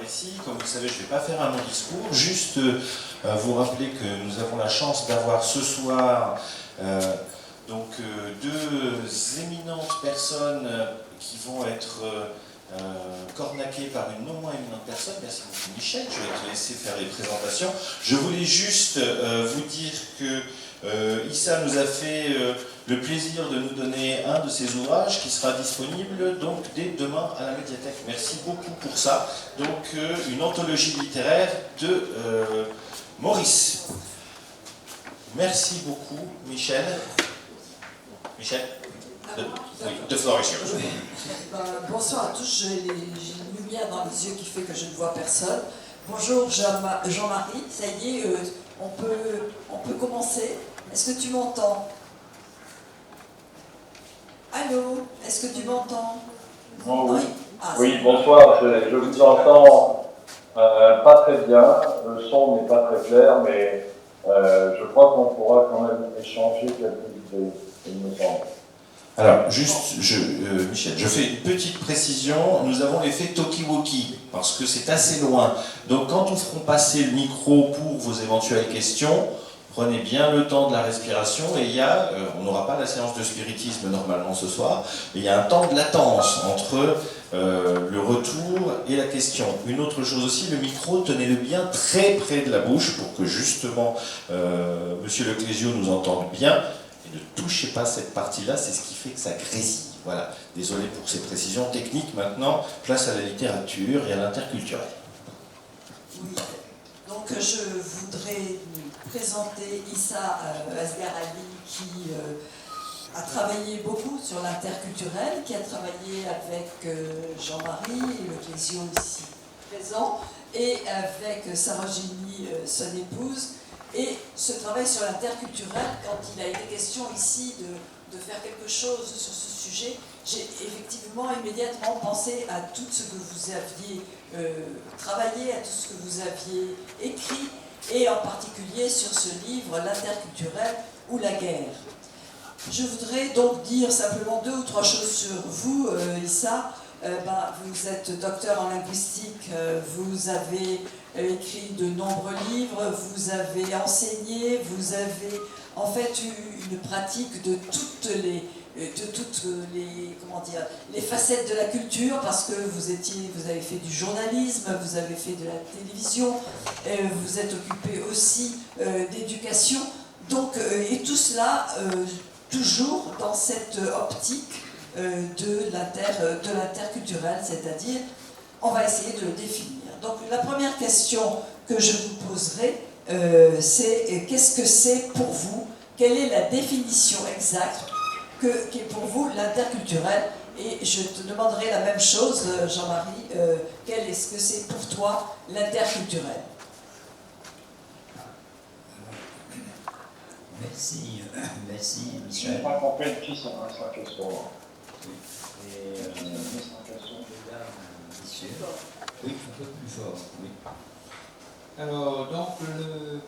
ici. Comme vous le savez, je ne vais pas faire un long discours, juste vous rappeler que nous avons la chance d'avoir ce soir deux éminentes personnes qui vont être cornaquées par une non moins éminente personne. Merci beaucoup Michel, je vais te laisser faire les présentations. Je voulais juste vous dire que Issa nous a fait le plaisir de nous donner un de ses ouvrages qui sera disponible donc dès demain à la médiathèque. Merci beaucoup pour ça. Donc une anthologie littéraire de Maurice. Merci beaucoup Michel. Michel, the floor is yours. Bonsoir à tous, j'ai une lumière dans les yeux qui fait que je ne vois personne. Bonjour Jean-Marie, ça y est, on peut commencer. Est-ce que tu m'entends? Allô, est-ce que tu m'entends? Oh, oui. Ah, oui, bonsoir, je vous entends pas très bien, le son n'est pas très clair, mais je crois qu'on pourra quand même échanger quelques idées, il me semble. Alors, juste, Michel, je fais une petite précision. Nous avons l'effet talkie-walkie, parce que c'est assez loin. Donc, quand nous ferons passer le micro pour vos éventuelles questions, prenez bien le temps de la respiration. Et il y a, on n'aura pas la séance de spiritisme normalement ce soir, mais il y a un temps de latence entre le retour et la question. Une autre chose aussi, le micro, tenez-le bien très près de la bouche pour que justement Monsieur Leclésio nous entende bien. Et ne touchez pas cette partie-là, c'est ce qui fait que ça grésille. Voilà. Désolé pour ces précisions techniques. Maintenant, place à la littérature et à l'interculturel. Oui. Donc je voudrais présenter Issa Asghar-Ali qui a travaillé beaucoup sur l'interculturel, qui a travaillé avec Jean-Marie Leclésio ici présent, et avec Sarah-Génie, son épouse. Et ce travail sur l'interculturel, quand il a été question ici de faire quelque chose sur ce sujet, j'ai effectivement immédiatement pensé à tout ce que vous aviez travaillé, à tout ce que vous aviez écrit, et en particulier sur ce livre, L'interculturel ou la guerre. Je voudrais donc dire simplement 2 ou 3 choses sur vous, Issa. Vous êtes docteur en linguistique, vous avez écrit de nombreux livres, vous avez enseigné, vous avez en fait eu une pratique de toutes les les facettes de la culture, parce que vous avez fait du journalisme, vous avez fait de la télévision, vous êtes occupé aussi d'éducation, donc et tout cela toujours dans cette optique de l'interculturel, c'est-à-dire, on va essayer de le définir. Donc la première question que je vous poserai, c'est qu'est-ce que c'est pour vous? Quelle est la définition exacte qu'est pour vous l'interculturel? Et je te demanderai la même chose, Jean-Marie, qu'est-ce que c'est pour toi l'interculturel? Merci Michel. Je n'ai pas compris qui sont sa question. Et oui, un peu plus fort. Oui. Alors, donc,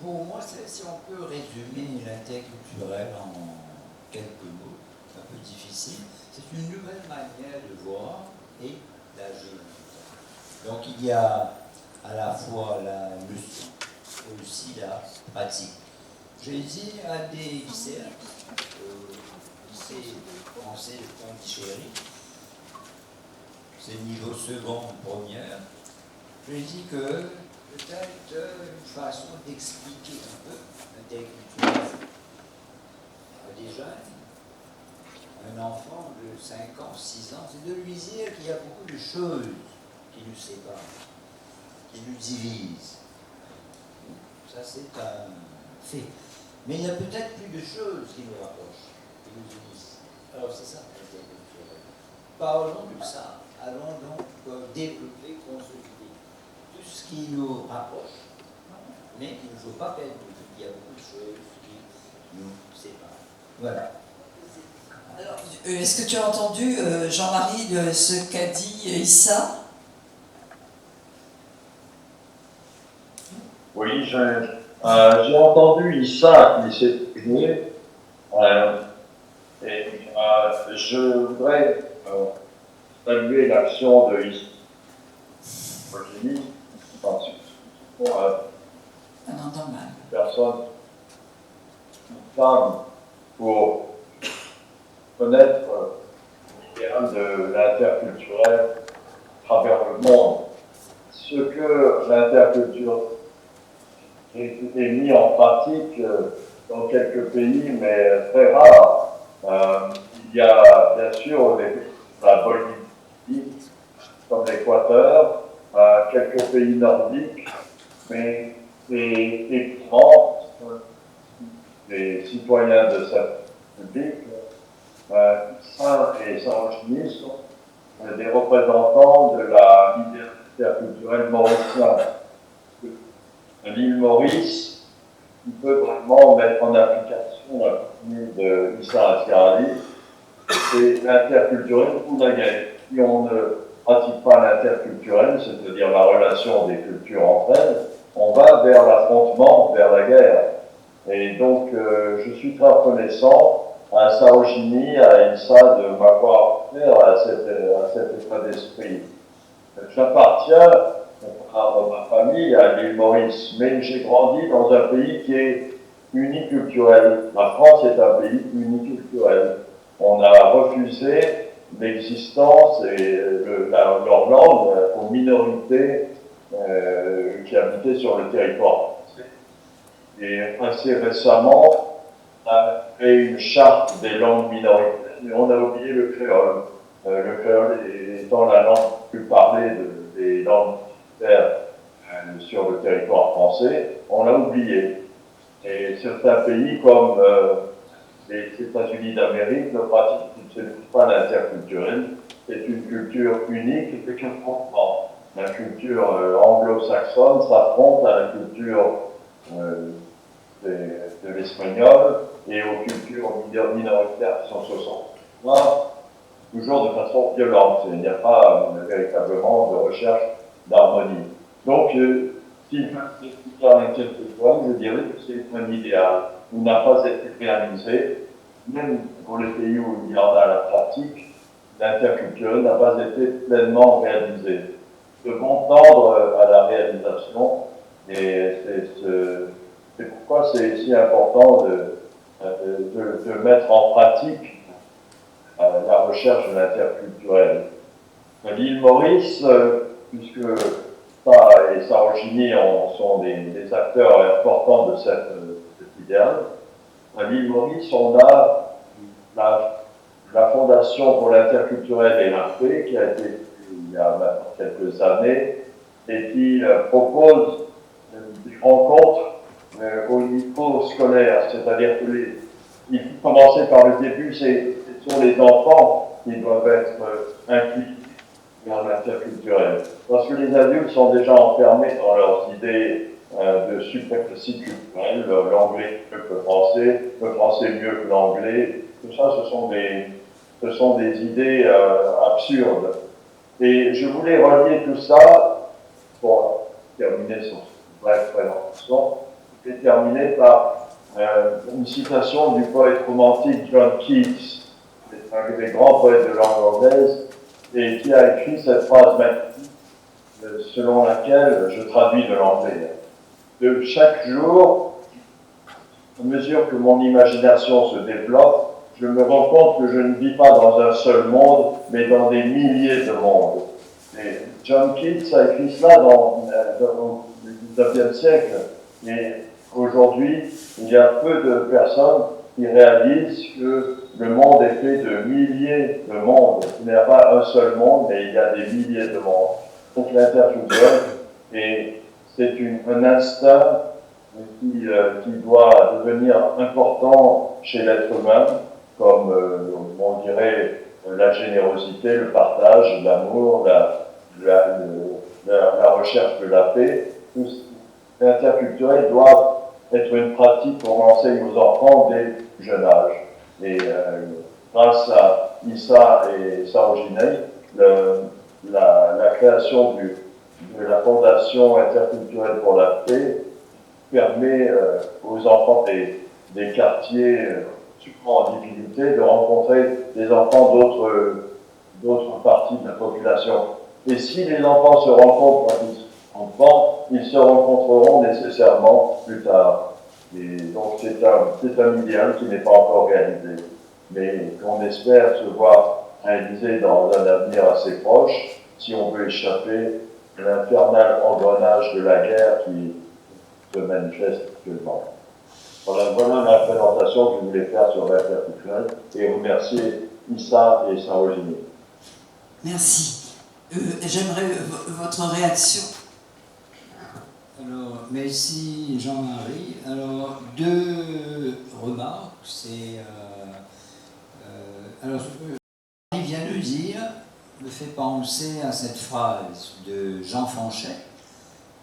pour moi, si on peut résumer l'interculturel en quelques mots, un peu difficile, c'est une nouvelle manière de voir et d'agir. Donc, il y a à la fois la leçon et aussi la pratique. J'ai dit à des lycéens, lycée français de Pondichéry, c'est niveau second, première, j'ai dit que peut-être une façon d'expliquer un peu l'interculturel à des jeunes, un enfant de 5 ans, 6 ans, c'est de lui dire qu'il y a beaucoup de choses qui nous séparent, qui nous divisent. Ça, c'est un fait. Mais il y a peut-être plus de choses qui nous rapprochent, qui nous unissent. Alors c'est ça l'interculturel. Parlons de ça. Allons donc développer, consolider tout ce qui nous rapproche, mais il ne faut pas perdre de vue qu'il y a beaucoup de choses qui nous séparent. Voilà. Alors, est-ce que tu as entendu, Jean-Marie, ce qu'a dit Issa? Oui, j'ai entendu Issa qui s'est exprimé, et je voudrais saluer l'action de Issa. pays, enfin, On entend mal. personnes, une femme, pour connaître l'idéal de l'interculturel à travers le monde. Ce que l'interculturel est mis en pratique dans quelques pays, mais très rare. Il y a bien sûr la Bolivie, comme l'Équateur, quelques pays nordiques, mais les grands, les citoyens de cette république, Saint et Saint-Rochny sont des représentants de la liberté interculturelle mauricienne. L'île Maurice, qui peut vraiment mettre en application la ligne de Issa Asghari, c'est l'interculturel ou la guerre. Si on ne pratique pas l'interculturel, c'est-à-dire la relation des cultures entre elles, on va vers l'affrontement, vers la guerre. Et donc, je suis très reconnaissant à Saogini, à Issa de m'avoir offert à cet état d'esprit. J'appartiens à ma famille, à l'île Maurice, mais j'ai grandi dans un pays qui est uniculturel. La France est un pays uniculturel. On a refusé l'existence et leur langue aux minorités qui habitaient sur le territoire français. Et assez récemment, on a créé une charte des langues minoritaires, mais on a oublié le créole. Le créole étant la langue plus parlée des langues minoritaires sur le territoire français, on l'a oublié. Et certains pays comme les États-Unis d'Amérique ne pratiquent pas l'interculturel. C'est une culture unique et c'est un fondement. La culture anglo-saxonne s'affronte à la culture de l'espagnol et aux cultures minoritaires qui sont sur son territoire, toujours de façon violente. Il n'y a pas véritablement de recherche d'harmonie. Donc, si je parle quelquefois, je dirais que c'est un idéal qui n'a pas été réalisé, même pour les pays où il y en a la pratique, l'interculturel n'a pas été pleinement réalisé. De bon tendre à la réalisation, et c'est pourquoi c'est si important de mettre en pratique la recherche de l'interculturel. L'île Maurice, puisque Ça et Saogini sont des acteurs importants de cet idéal, à l'île Maurice, on a la Fondation pour l'interculturel et la paix, qui a été créée il y a maintenant quelques années, et qui propose des rencontres au niveau scolaire, c'est-à-dire il faut commencer par le début, ce sont les enfants qui doivent être inclus dans l'interculturel. Parce que les adultes sont déjà enfermés dans leurs idées de suprématie culturelle, l'anglais mieux que le français mieux que l'anglais. Tout ça, ce sont des idées absurdes. Et je voulais relier tout ça, pour terminer sur cette brève présentation, je vais terminer par une citation du poète romantique John Keats, un des grands poètes de langue anglaise, et qui a écrit cette phrase magnifique selon laquelle je traduis de l'anglais. De chaque jour, à mesure que mon imagination se développe, je me rends compte que je ne vis pas dans un seul monde, mais dans des milliers de mondes. Et John Keats a écrit cela au XIXe siècle. Et aujourd'hui, il y a peu de personnes qui réalisent que le monde est fait de milliers de mondes. Il n'y a pas un seul monde, mais il y a des milliers de mondes. Donc l'interculturel, et c'est un instinct qui doit devenir important chez l'être humain, comme on dirait la générosité, le partage, l'amour, la recherche de la paix. L'interculturel doit être une pratique qu'on enseigne aux enfants dès le jeune âge. Et grâce à Issa et Saogini, la création de la Fondation interculturelle pour la paix permet aux enfants des quartiers souvent en difficulté de rencontrer des enfants d'autres parties de la population. Et si les enfants se rencontrent quand ils ils se rencontreront nécessairement plus tard. Et donc c'est un idéal qui n'est pas encore réalisé, mais qu'on espère se voir réalisé dans un avenir assez proche, si on veut échapper à l'infernal engrenage de la guerre qui se manifeste actuellement. Voilà la présentation que je voulais faire sur l'interculturel et remercier Issa et Sarojini. Merci. J'aimerais votre réaction. Alors, merci Jean-Marie. Alors, deux remarques. Alors, ce que Jean-Marie vient de dire me fait penser à cette phrase de Jean Fanchet,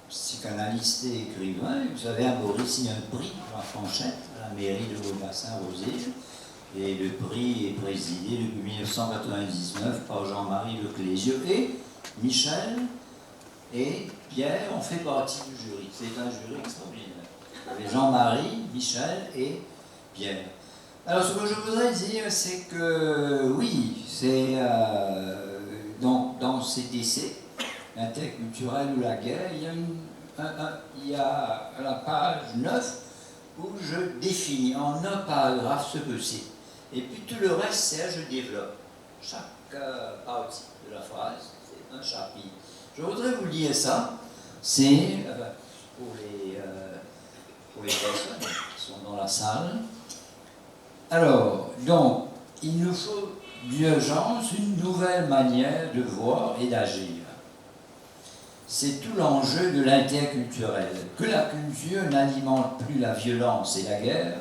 psychanalyste et écrivain. Vous savez, à Maurice, il y a un prix Jean Fanchet à la mairie de Beaubassin-Rosé. Et le prix est présidé depuis 1999 par Jean-Marie Leclésieux et Michel et Pierre ont fait partie du jury. C'est un jury extraordinaire. Avec Jean-Marie, Michel et Pierre. Alors ce que je voudrais dire, c'est que oui, c'est donc dans cet essai, l'interculturel ou la guerre, il y a à la page 9 où je définis en un paragraphe ce que c'est. Et puis tout le reste, c'est je développe. Chaque partie de la phrase, c'est un chapitre. Je voudrais vous lire ça. C'est pour les personnes qui sont dans la salle. Alors, donc, il nous faut d'urgence une nouvelle manière de voir et d'agir. C'est tout l'enjeu de l'interculturel. Que la culture n'alimente plus la violence et la guerre,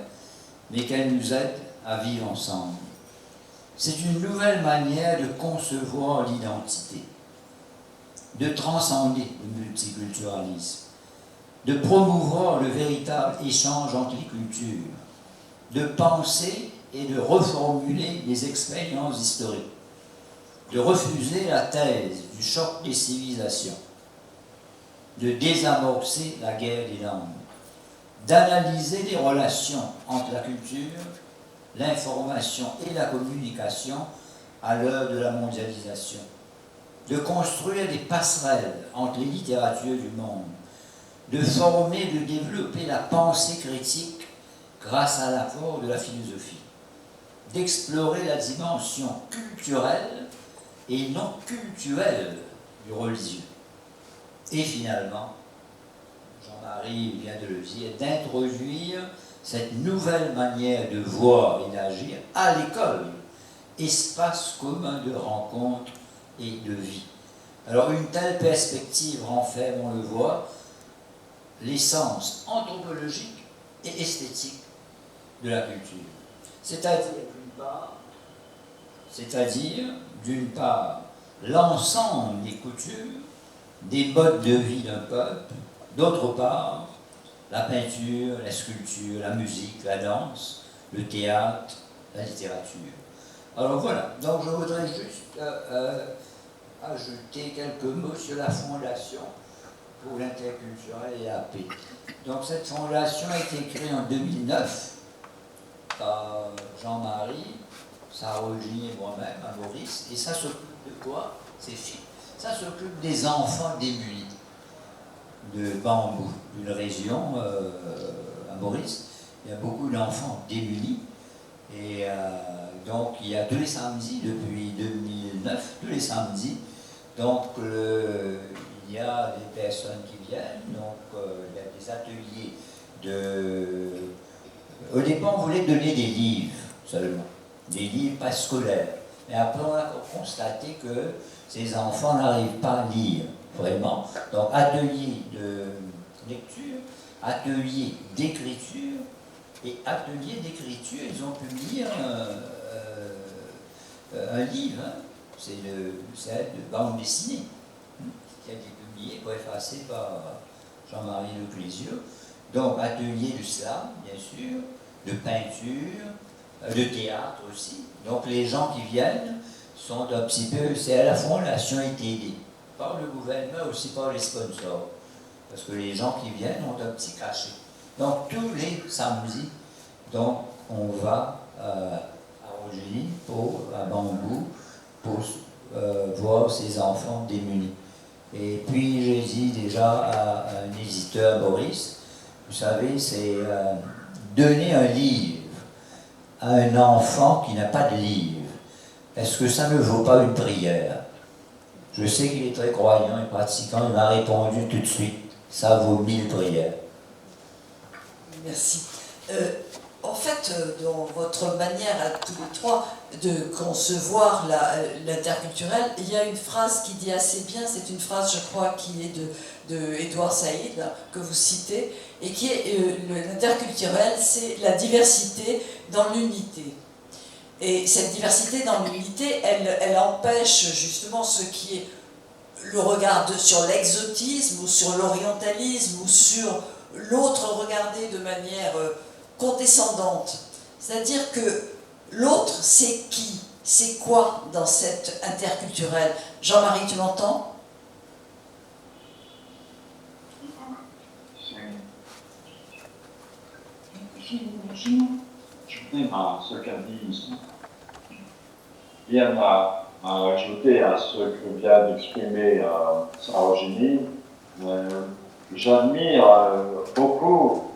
mais qu'elle nous aide à vivre ensemble. C'est une nouvelle manière de concevoir l'identité, de transcender le multiculturalisme, de promouvoir le véritable échange entre les cultures, de penser et de reformuler les expériences historiques, de refuser la thèse du choc des civilisations, de désamorcer la guerre des langues, d'analyser les relations entre la culture, l'information et la communication à l'heure de la mondialisation, de construire des passerelles entre les littératures du monde, de former et de développer la pensée critique grâce à l'apport de la philosophie, d'explorer la dimension culturelle et non cultuelle du religieux. Et finalement, Jean-Marie vient de le dire, d'introduire cette nouvelle manière de voir et d'agir à l'école, espace commun de rencontre et de vie. Alors une telle perspective renferme, on le voit, l'essence anthropologique et esthétique de la culture. C'est-à-dire, d'une part, l'ensemble des coutumes, des modes de vie d'un peuple, d'autre part, la peinture, la sculpture, la musique, la danse, le théâtre, la littérature. Alors voilà, donc je voudrais juste ajouter quelques mots sur la fondation pour l'interculturel et la paix. Donc cette fondation a été créée en 2009 par Jean-Marie, Sarojini et moi-même à Maurice, et ça s'occupe de quoi? Ça s'occupe des enfants démunis de Bambou, une région à Maurice. Il y a beaucoup d'enfants démunis. Et donc, il y a tous les samedis, depuis 2009, tous les samedis, donc il y a des personnes qui viennent, donc il y a des ateliers de... Au départ, on voulait donner des livres seulement, des livres pas scolaires. Mais après, on a constaté que ces enfants n'arrivent pas à lire, vraiment. Donc, atelier de lecture, atelier d'écriture, et atelier d'écriture, ils ont publié un livre, hein. C'est de bande dessinée, qui a été publié, préfacé par Jean-Marie Leclésieux. Donc, atelier de slam, bien sûr, de peinture, de théâtre aussi. Donc, les gens qui viennent sont un petit peu, c'est à la fondation a été aidé par le gouvernement, aussi par les sponsors. Parce que les gens qui viennent ont un petit cachet. Donc, tous les samedis, donc, on va à Rogélie, à Bambou, pour voir ces enfants démunis. Et puis j'ai dit déjà à un éditeur, Maurice, vous savez, c'est donner un livre à un enfant qui n'a pas de livre. Est-ce que ça ne vaut pas une prière? Je sais qu'il est très croyant et pratiquant, il m'a répondu tout de suite, ça vaut 1000 prières. Merci. En fait, dans votre manière à tous les trois de concevoir l'interculturel, il y a une phrase qui dit assez bien, c'est une phrase, je crois, qui est de Édouard Saïd, que vous citez, et qui est l'interculturel, c'est la diversité dans l'unité. Et cette diversité dans l'unité, elle empêche justement ce qui est le regard sur l'exotisme ou sur l'orientalisme ou sur l'autre regardé de manière condescendante. C'est-à-dire que l'autre, c'est qui? C'est quoi dans cette interculturelle? Jean-Marie, tu m'entends? J'ajouterai à ce qu'a dit ici, bien à ajouter à ce que vient d'exprimer Sarojini. J'admire beaucoup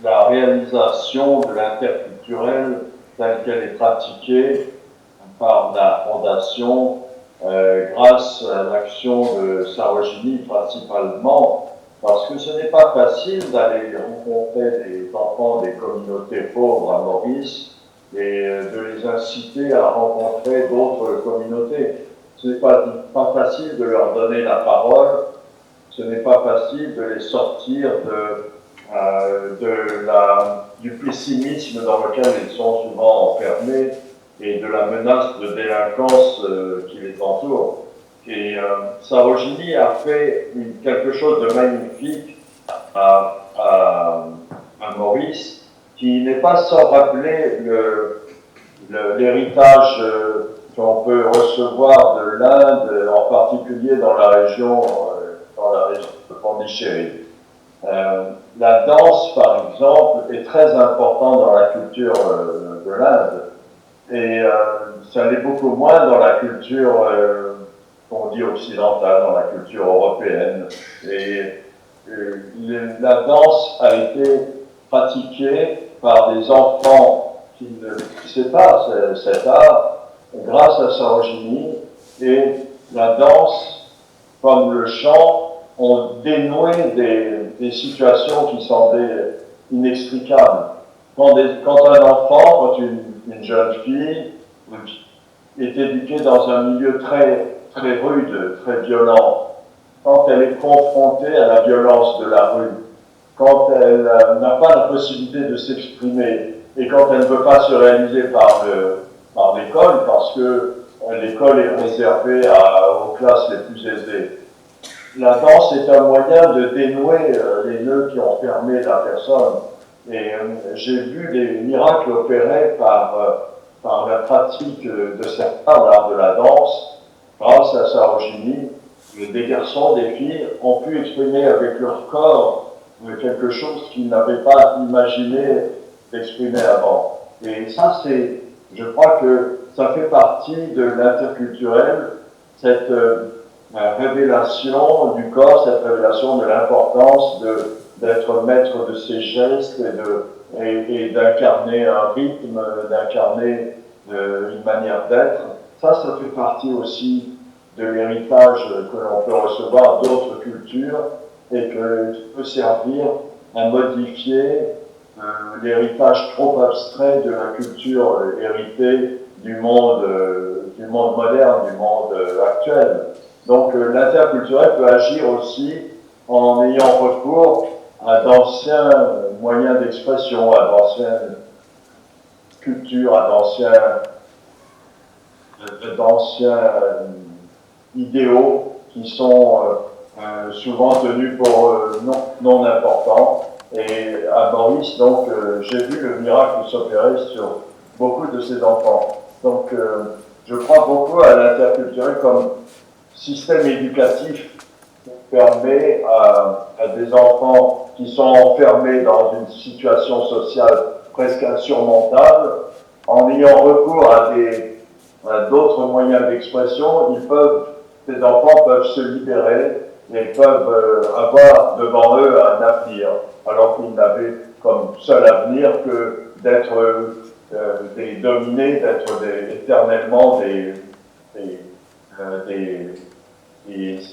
la réalisation de l'interculturel telle qu'elle est pratiquée par la Fondation grâce à l'action de Sarojini principalement, parce que ce n'est pas facile d'aller rencontrer des enfants des communautés pauvres à Maurice et de les inciter à rencontrer d'autres communautés. Ce n'est pas facile de leur donner la parole, ce n'est pas facile de les sortir du pessimisme dans lequel ils sont souvent enfermés et de la menace de délinquance qui les entoure. Et Sarojini a fait quelque chose de magnifique à Maurice, qui n'est pas sans rappeler l'héritage qu'on peut recevoir de l'Inde, en particulier dans la région de Pondichéry. La danse, par exemple, est très importante dans la culture de l'Inde, et ça l'est beaucoup moins dans la culture qu'on dit occidentale, dans la culture européenne. Et la danse a été pratiquée par des enfants qui ne connaissaient pas cet art grâce à Sarojini, et la danse, comme le chant, ont dénoué des situations qui semblaient inextricables. Quand un enfant, quand une jeune fille est éduquée dans un milieu très rude, très violent, quand elle est confrontée à la violence de la rue, quand elle n'a pas la possibilité de s'exprimer et quand elle ne peut pas se réaliser par l'école, parce que l'école est réservée aux classes les plus aisées. La danse est un moyen de dénouer les nœuds qui ont fermé la personne. Et j'ai vu des miracles opérés par la pratique de cet art, l'art de la danse, grâce à Sarojini. Des garçons, des filles ont pu exprimer avec leur corps quelque chose qu'ils n'avaient pas imaginé d'exprimer avant. Et ça, je crois que ça fait partie de l'interculturel, cette révélation du corps, cette révélation de l'importance d'être maître de ses gestes et d'incarner un rythme, d'incarner une manière d'être. Ça fait partie aussi de l'héritage que l'on peut recevoir d'autres cultures et qui peut servir à modifier l'héritage trop abstrait de la culture héritée du monde moderne, du monde actuel. Donc l'interculturel peut agir aussi en ayant recours à d'anciens moyens d'expression, à d'anciennes cultures, à d'anciens idéaux qui sont souvent tenus pour non importants. Et à Maurice, donc, j'ai vu le miracle s'opérer sur beaucoup de ces enfants. Donc, je crois beaucoup à l'interculturel comme système éducatif qui permet à des enfants qui sont enfermés dans une situation sociale presque insurmontable, en ayant recours à d'autres moyens d'expression, ils peuvent ces enfants peuvent se libérer et peuvent avoir devant eux un avenir, alors qu'ils n'avaient comme seul avenir que d'être des dominés, d'être éternellement des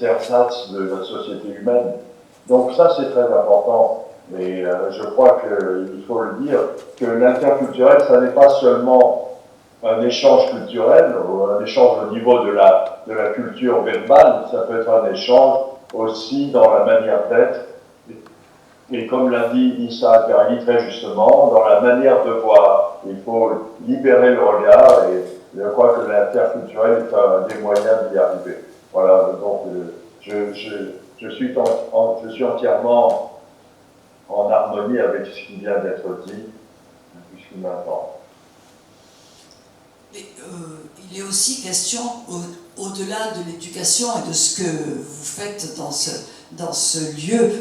ersatz de la société humaine. Donc ça, c'est très important. Mais je crois qu'il faut le dire, que l'interculturel, ça n'est pas seulement un échange culturel, ou un échange au niveau de la culture verbale, ça peut être un échange aussi dans la manière d'être, et comme l'a dit Issa Garli très justement, dans la manière de voir. Il faut libérer le regard, et je crois que l'interculturel est un des moyens d'y arriver. Voilà, donc je suis entièrement en harmonie avec ce qui vient d'être dit jusqu'à maintenant. Mais, il est aussi question, au-delà de l'éducation et de ce que vous faites dans ce lieu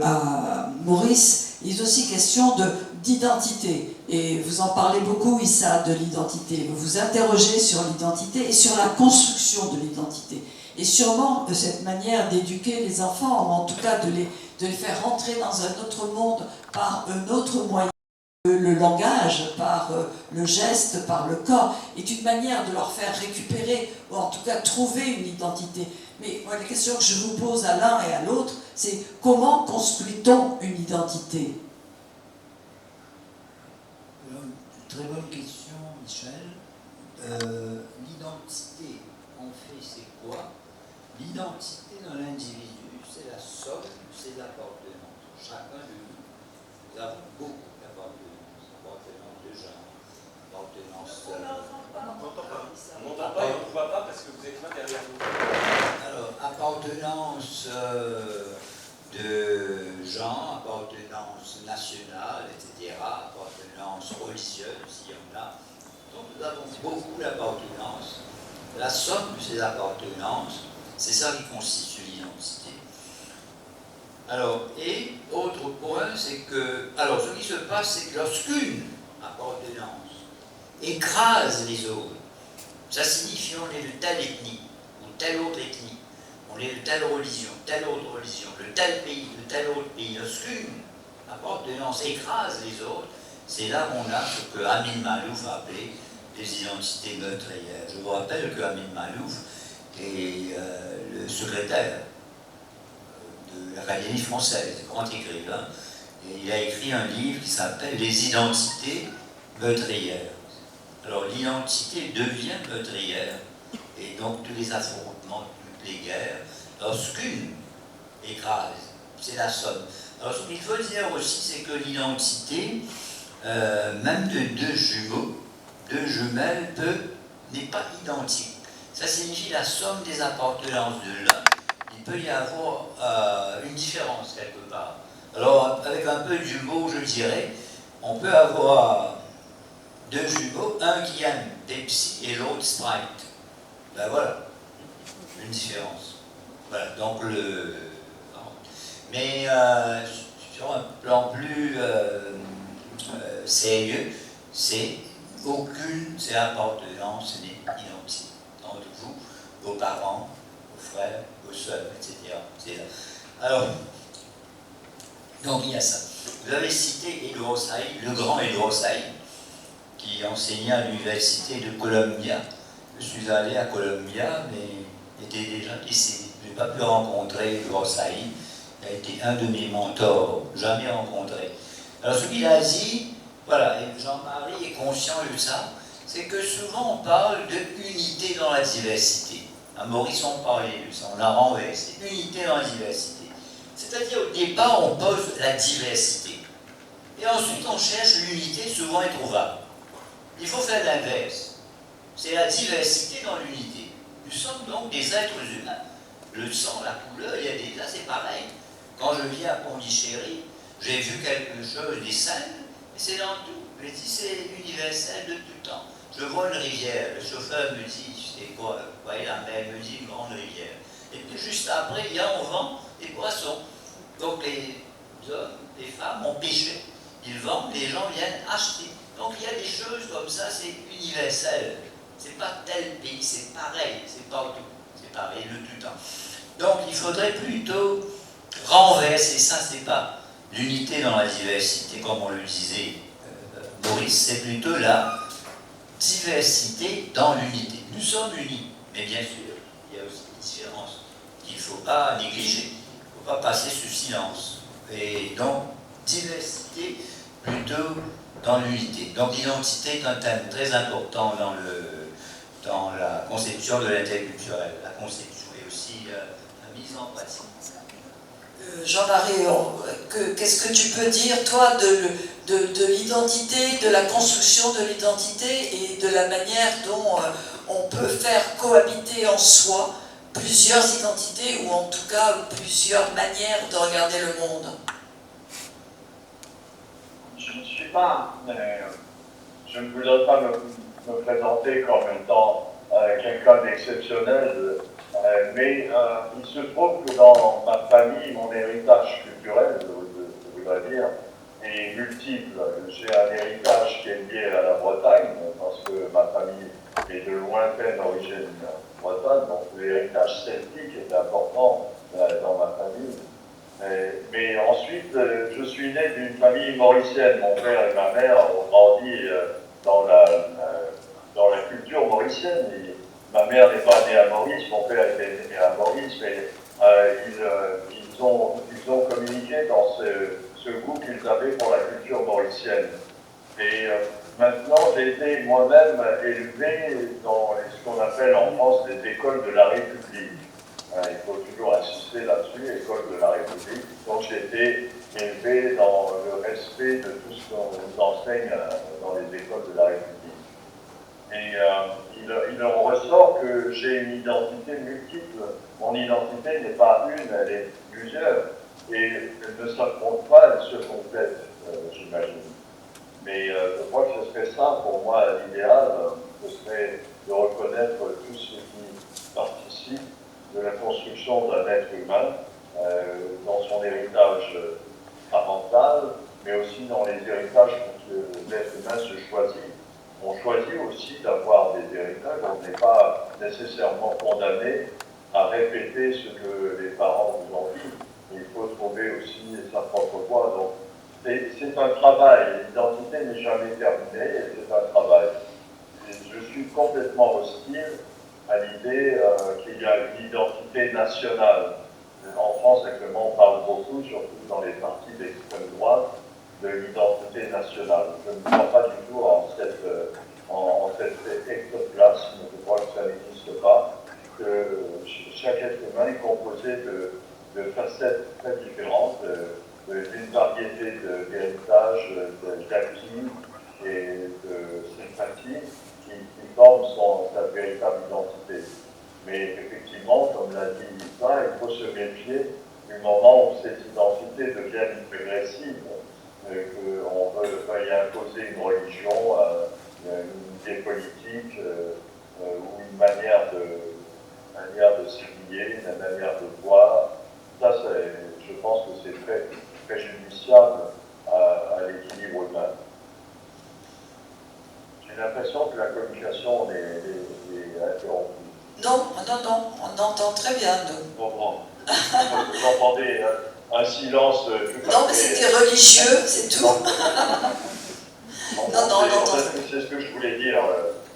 à Maurice, il est aussi question d'identité. Et vous en parlez beaucoup, Issa, de l'identité. Vous vous interrogez sur l'identité et sur la construction de l'identité. Et sûrement cette manière d'éduquer les enfants, ou en tout cas de les faire rentrer dans un autre monde par un autre moyen, le langage, par le geste, par le corps, est une manière de leur faire récupérer, ou en tout cas trouver une identité. Mais moi, la question que je vous pose à l'un et à l'autre, c'est comment construit-on une identité ? Très bonne question, Michel. L'identité, en fait, c'est quoi? L'identité dans l'individu, c'est la somme de ses appartenances. Chacun de nous avons beaucoup d'appartenances. Appartenance de genre, appartenance... On n'entend pas et on ne voit pas parce que vous êtes là derrière nous. Alors, appartenance de genre, appartenance nationale, etc., appartenance religieuse, s'il y en a. Donc nous avons beaucoup d'appartenances. La somme de ces appartenances, c'est ça qui constitue l'identité. Alors, et autre point, c'est que, alors ce qui se passe, c'est que lorsqu'une appartenance écrase les autres, ça signifie qu'on est de telle ethnie, ou telle autre ethnie, on est de telle religion, de tel pays, de tel autre pays. Lorsqu'une appartenance écrase les autres, c'est là qu'on a ce que Amin Malouf a appelé des identités meurtrières. Je vous rappelle que Amin Malouf est le secrétaire de l'Académie française, grand écrivain, et il a écrit un livre qui s'appelle Les identités meurtrières. Alors l'identité devient meurtrière, et donc tous les affrontements, toutes les guerres, lorsqu'une écrase, c'est la somme. Alors ce qu'il faut dire aussi, c'est que l'identité, même de deux jumeaux, deux jumelles, n'est pas identique. Ça signifie la somme des appartenances de l'un. Il peut y avoir une différence quelque part. Alors avec un peu d'humour, je dirais, on peut avoir deux jumeaux, un qui aime Pepsi et l'autre Sprite. Ben voilà, une différence. Voilà, donc mais sur un plan plus sérieux, c'est aucune de ces appartenances n'est identique entre vous, vos parents, vos frères, vos soeurs, etc. Alors, donc il y a ça. Vous avez cité Edouard Said, le grand Edouard Said, qui enseignait à l'université de Columbia. Je suis allé à Columbia, mais était déjà décédé. Je n'ai pas pu rencontrer Edouard Said. Il a été un de mes mentors, jamais rencontré. Alors ce qu'il a dit, voilà, et Jean-Marie est conscient de ça, c'est que souvent on parle de unité dans la diversité. À Maurice on parlait de ça, on l'a renversé. Unité dans la diversité. C'est-à-dire au départ on pose la diversité. Et ensuite on cherche l'unité souvent introuvable. Il faut faire l'inverse. C'est la diversité dans l'unité. Nous sommes donc des êtres humains. Le sang, la couleur, il y a des là, c'est pareil. Quand je viens à Pondichéry, j'ai vu quelque chose, des scènes, et c'est dans tout. Je dis, c'est universel de tout temps. Je vois une rivière, le chauffeur me dit, c'est quoi, vous voyez la mer, il me dit une grande rivière. Et puis juste après, il y a, on vend des poissons. Donc les hommes, les femmes ont pêché. Ils vendent, les gens viennent acheter. Donc il y a des choses comme ça, c'est universel. C'est pas tel pays, c'est pareil, c'est partout. C'est séparer le tout temps. Donc il faudrait plutôt renverser ça, c'est pas l'unité dans la diversité, comme on le disait Maurice, c'est plutôt la diversité dans l'unité. Nous sommes unis, mais bien sûr, il y a aussi des différences qu'il ne faut pas négliger, il ne faut pas passer sous silence. Et donc, diversité plutôt dans l'unité. Donc l'identité est un thème très important dans la conception de l'interculturel, la conception et aussi la mise en pratique. Jean-Marie, qu'est-ce que tu peux dire, toi, de l'identité, de la construction de l'identité et de la manière dont on peut faire cohabiter en soi plusieurs identités ou en tout cas plusieurs manières de regarder le monde? Je ne suis pas, je ne voudrais pas me présenter comme étant quelqu'un d'exceptionnel, mais il se trouve que dans ma famille, mon héritage culturel, je voudrais dire, est multiple. J'ai un héritage qui est lié à la Bretagne, parce que ma famille est de lointaine origine bretonne, donc l'héritage celtique est important dans ma famille. Mais ensuite, je suis né d'une famille mauricienne. Mon père et ma mère ont grandi dans la culture mauricienne. Et ma mère n'est pas née à Maurice, mon père était né à Maurice, mais ils ont communiqué dans ce goût qu'ils avaient pour la culture mauricienne. Et maintenant, j'ai été moi-même élevé dans ce qu'on appelle en France des écoles de la République. Il faut toujours insister là-dessus, école de la République. Donc j'ai été élevé dans le respect de tout ce qu'on nous enseigne dans les écoles de la République. Et il en ressort que j'ai une identité multiple. Mon identité n'est pas une, elle est plusieurs. Et elle ne s'affronte pas, elle se complète, j'imagine. Mais je crois que ce serait ça, pour moi, l'idéal, ce serait de reconnaître tout ce qui participe de la construction d'un être humain dans son héritage parental, mais aussi dans les héritages que l'être humain se choisit. On choisit aussi d'avoir des héritages, on n'est pas nécessairement condamné à répéter ce que les parents nous ont dit. Il faut trouver aussi sa propre voie. Donc, c'est un travail, l'identité n'est jamais terminée, et c'est un travail. Et je suis complètement hostile à l'idée qu'il y a une identité nationale. En France, actuellement, on parle beaucoup, surtout dans les partis d'extrême droite, de l'identité nationale. Je ne crois pas du tout en cet ectoplasme, je crois que ça n'existe pas, que chaque être humain est composé de facettes très différentes, d'une variété d'héritages, d'acquis et de sympathie qui forment sa véritable identité. Mais effectivement, comme l'a dit Lisa, il faut se méfier du moment où cette identité devient agressive, qu'on veuille imposer une religion, une idée politique ou une manière de s'habiller, une manière de voir. Ça, je pense que c'est très préjudiciable à l'équilibre humain. J'ai l'impression que la communication est interrompue. Non, on entend très bien. Bon. Vous entendez un silence tout à fait... Non, mais c'était religieux, c'est tout. Non, on entend. C'est ce que je voulais dire.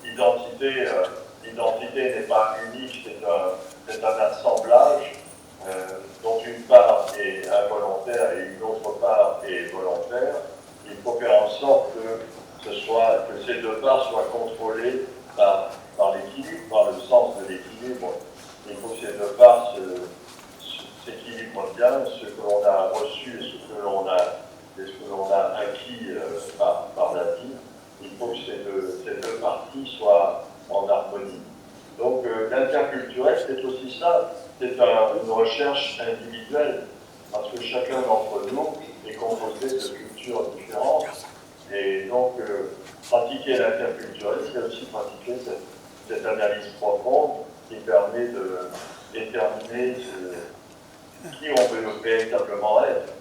L'identité n'est pas unique, c'est un assemblage dont une part est involontaire et une autre part est volontaire. Il faut faire en sorte que ces deux parts soient contrôlées par l'équilibre, par le sens de l'équilibre. Il faut que ces deux parts s'équilibrent bien, ce que l'on a reçu et ce que l'on a acquis par la vie. Il faut que ces deux parties soient en harmonie. Donc l'interculturel, c'est aussi ça. C'est une recherche individuelle, parce que chacun d'entre nous est composé de cultures différentes. Et donc, pratiquer l'interculturel, c'est aussi pratiquer cette analyse profonde qui permet de déterminer qui on veut véritablement être.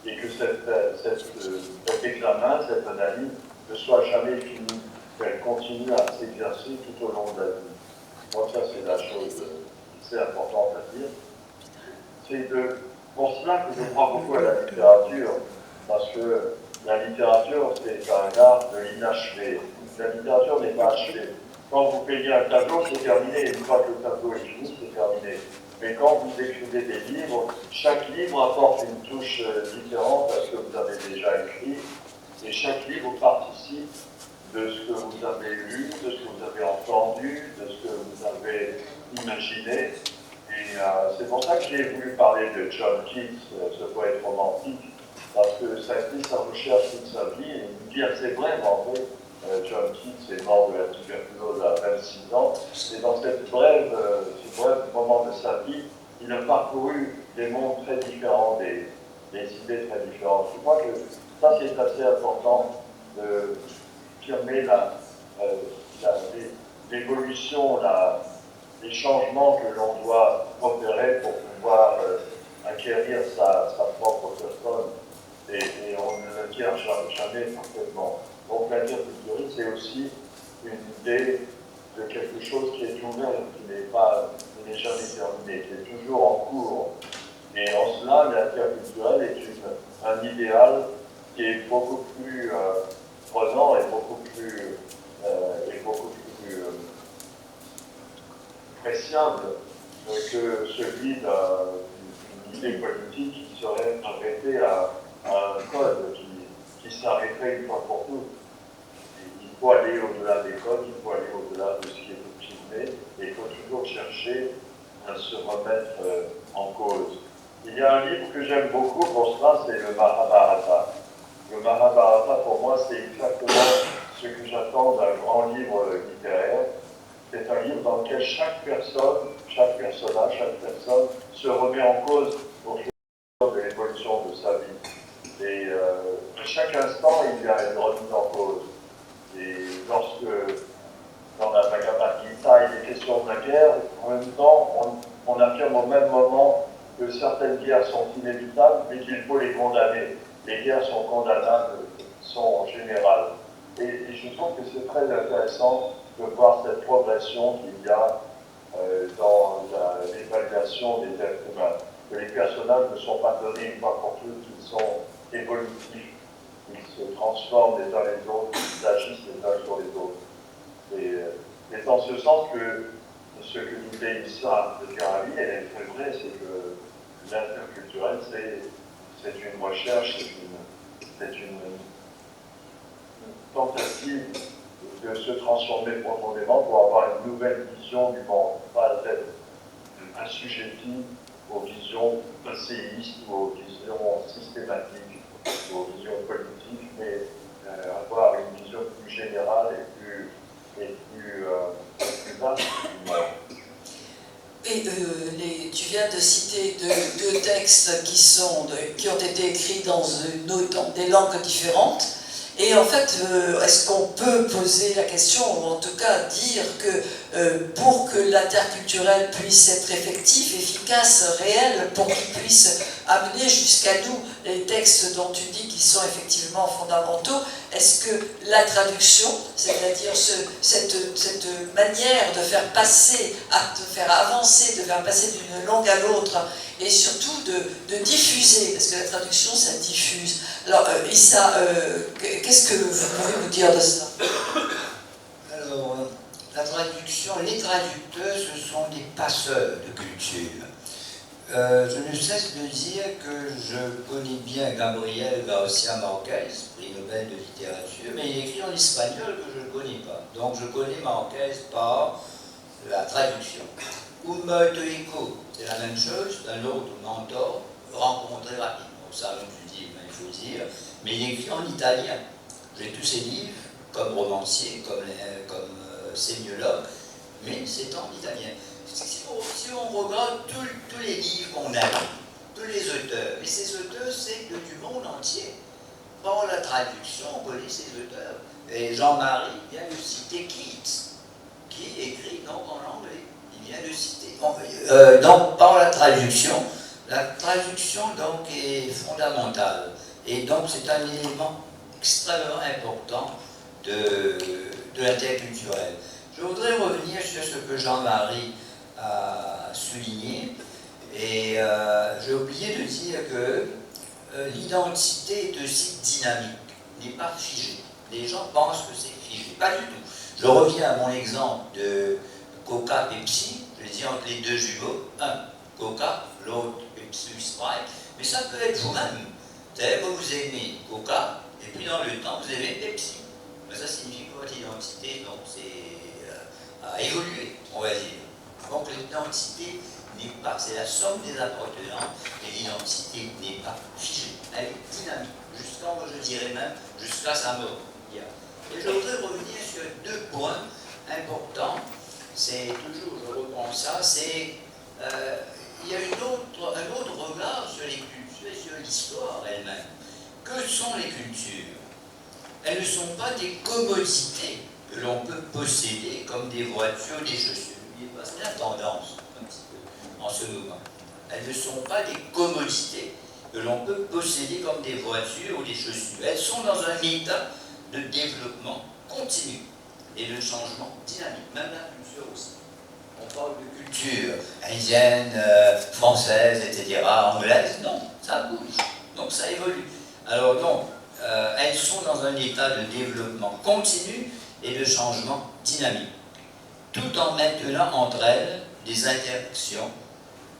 Et que cet examen, cette analyse, ne soit jamais finie, qu'elle continue à s'exercer tout au long de la vie. Moi, ça, c'est la chose c'est important à dire. C'est pour cela que je crois beaucoup à la littérature, parce que la littérature, c'est un art de l'inachevé. La littérature n'est pas achevée. Quand vous peignez un tableau, c'est terminé. Une fois que le tableau est fini, c'est terminé. Mais quand vous écrivez des livres, chaque livre apporte une touche différente à ce que vous avez déjà écrit. Et chaque livre participe de ce que vous avez lu, de ce que vous avez entendu, de ce que vous avez imaginé. Et c'est pour ça que j'ai voulu parler de John Keats, ce poète romantique, parce que ça a été sa recherche toute sa vie, et une vie assez brève en fait. John Keats est mort de la tuberculose à 26 ans, et dans ce bref moment de sa vie, il a parcouru des mondes très différents, des idées très différentes. Je crois que ça c'est assez important de affirmer l'évolution, les changements que l'on doit opérer pour pouvoir acquérir sa propre personne. Et on ne l'acquiert jamais parfaitement. Donc l'interculturel, c'est aussi une idée de quelque chose qui est ouvert, qui n'est jamais terminé, qui est toujours en cours. Et en cela, l'interculturel est un idéal qui est beaucoup plus prenant et beaucoup plus appréciable que celui d'une idée politique qui serait arrêtée à un code qui s'arrêterait une fois pour toutes. Il faut aller au-delà des codes, il faut aller au-delà de ce qui est filmé, et il faut toujours chercher à se remettre en cause. Il y a un livre que j'aime beaucoup pour cela, c'est le Mahabharata. Le Mahabharata, pour moi, c'est exactement ce que j'attends d'un grand livre littéraire. C'est un livre dans lequel chaque personnage, chaque personne se remet en cause au fur de l'évolution de sa vie. Et à chaque instant, il y a une remise en cause. Et lorsque, dans la Bhagavad Gita, il est question de la guerre, en même temps, on affirme au même moment que certaines guerres sont inévitables, mais qu'il faut les condamner. Les guerres sont condamnables, sont générales. Et je trouve que c'est très intéressant de voir cette progression qu'il y a dans l'évaluation des êtres humains. Que les personnages ne sont pas donnés une fois pour toutes, qu'ils sont évolutifs, qu'ils se transforment les uns les autres, qu'ils agissent les uns sur les autres. Et c'est dans ce sens que ce que disait Issa de Garabi est très vrai, c'est que l'interculturel, c'est une recherche, c'est une tentative de se transformer profondément pour avoir une nouvelle vision du monde, pas être assujetti aux visions passéistes ou aux visions systématiques, aux visions politiques, mais avoir une vision plus générale et plus vaste du monde. Et tu viens de citer deux textes qui ont été écrits dans des langues différentes. Et en fait, est-ce qu'on peut poser la question, ou en tout cas dire que pour que l'interculturel puisse être effectif, efficace, réel, pour qu'il puisse amener jusqu'à nous les textes dont tu dis qu'ils sont effectivement fondamentaux, est-ce que la traduction, c'est-à-dire cette manière de faire passer, de faire avancer, de faire passer d'une langue à l'autre, et surtout de diffuser, parce que la traduction, ça diffuse. Alors, Issa, qu'est-ce que vous pouvez nous dire de ça? Alors, la traduction, les traducteurs, ce sont des passeurs de culture. Je ne cesse de dire que je connais bien Gabriel García Márquez, prix Nobel de littérature, mais il écrit en espagnol que je ne connais pas. Donc je connais Márquez par la traduction. Humberto Eco, c'est la même chose, un autre mentor, rencontré rapidement. Ça, je dis, il faut dire, mais il écrit en italien. J'ai tous ses livres, comme romancier, comme sémiologue, mais c'est en italien. Si on regarde tous les livres qu'on a, tous les auteurs, et ces auteurs, c'est du monde entier. Par la traduction, on connaît ces auteurs. Et Jean-Marie vient de citer Keats, qui écrit donc en anglais. Il vient de citer. Donc, par la traduction donc, est fondamentale. Et donc, c'est un élément extrêmement important de l'interculturel. Je voudrais revenir sur ce que Jean-Marie a à souligner. Et j'ai oublié de dire que l'identité est aussi dynamique, n'est pas figée. Les gens pensent que c'est figé, pas du tout. Je reviens à mon exemple de Coca-Pepsi, je dis entre les deux jumeaux, un Coca, l'autre Pepsi Sprite, mais ça peut être vous-même. C'est-à-dire que vous aimez Coca, et puis dans le temps, vous aimez Pepsi. Mais ça signifie que votre identité, donc, a évolué, on va dire. Donc l'identité n'est pas, c'est la somme des appartenants, et l'identité n'est pas figée. Elle est dynamique, jusqu'à, je dirais même, jusqu'à sa mort. Et je voudrais revenir sur deux points importants. C'est toujours, je reprends ça, c'est il y a un autre regard sur les cultures et sur l'histoire elle-même. Que sont les cultures? Elles ne sont pas des commodités que l'on peut posséder comme des voitures, des chaussures. C'est la tendance, un petit peu, en ce moment. Elles ne sont pas des commodités que l'on peut posséder comme des voitures ou des chaussures. Elles sont dans un état de développement continu et de changement dynamique, même la culture aussi. On parle de culture indienne, française, etc., anglaise, non, ça bouge, donc ça évolue. Alors non, elles sont dans un état de développement continu et de changement dynamique, tout en maintenant entre elles des interactions